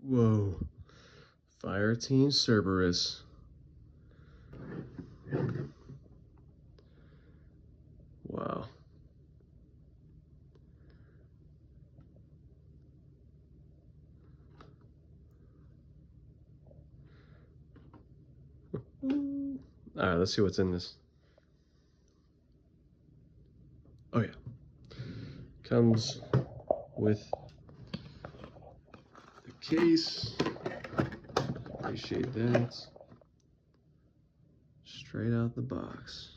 Whoa. Fireteam Cerberus. Wow. All right, let's see what's in this. Oh yeah. Comes with the case. Appreciate that. Straight out the box.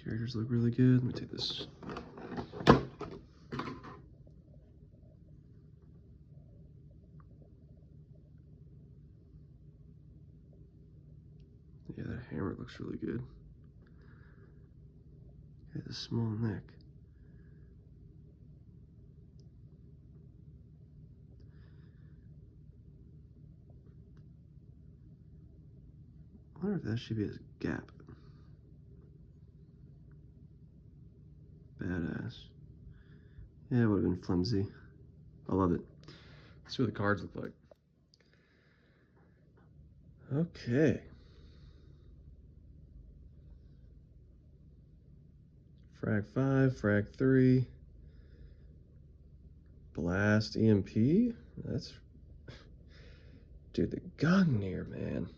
Characters look really good. Let me take this. Yeah, that hammer looks really good. Got a small neck. I wonder if that should be a gap. Badass. Yeah, it would have been flimsy. I love it. Let's see what the cards look like. Okay. Frag 5, Frag 3. Blast EMP? That's... Dude, the Gungnir, man.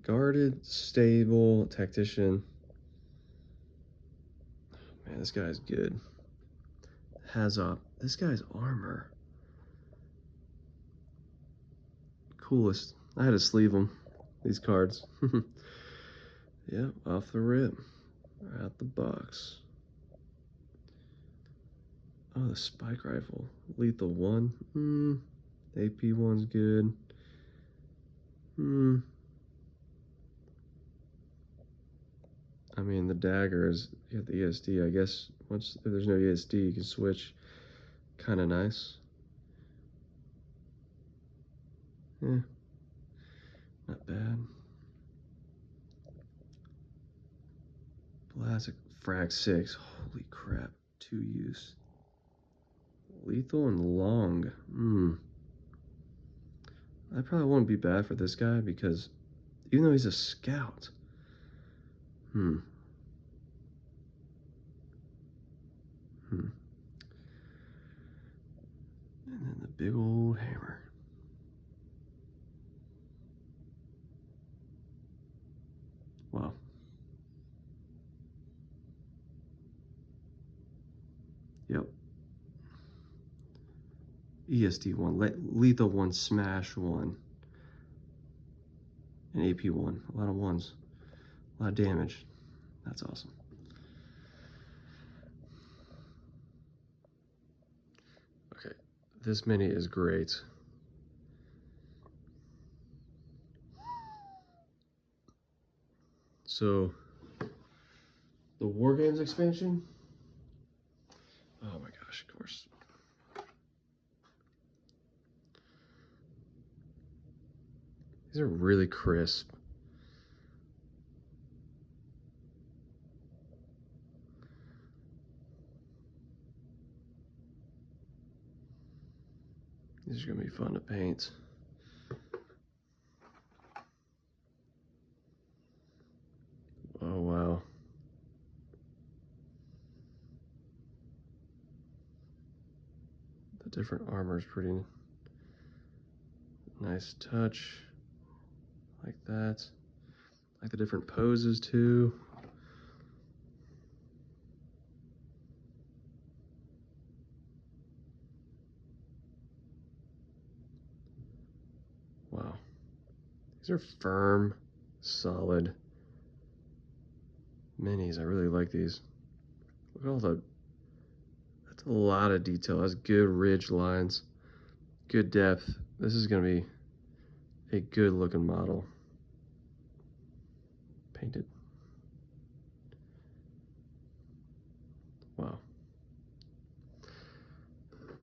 Guarded, stable, tactician. Man, this guy's good. Has this guy's armor. Coolest. I had to sleeve them, these cards. Yep, off the rip. Out the box. Oh, the spike rifle. Lethal 1. AP 1's good. I mean, the dagger is, you have the ESD. I guess once, if there's no ESD, you can switch. Kind of nice. Yeah. Not bad. Classic Frag 6. Holy crap. 2 use. Lethal and long. That probably won't be bad for this guy because even though he's a scout. And then the big old hammer. Wow. Yep. ESD 1, lethal 1, smash 1, and AP 1. A lot of ones. A lot of damage. That's awesome. Okay, this mini is great. So, the War Games expansion. Oh my gosh, of course. These are really crisp. These are gonna be fun to paint. Oh wow. The different armor is pretty nice touch. Like that. Like the different poses too. Wow. These are firm, solid minis. I really like these. Look at all that's a lot of detail. That's good ridge lines, good depth. This is gonna be a good looking model. Painted.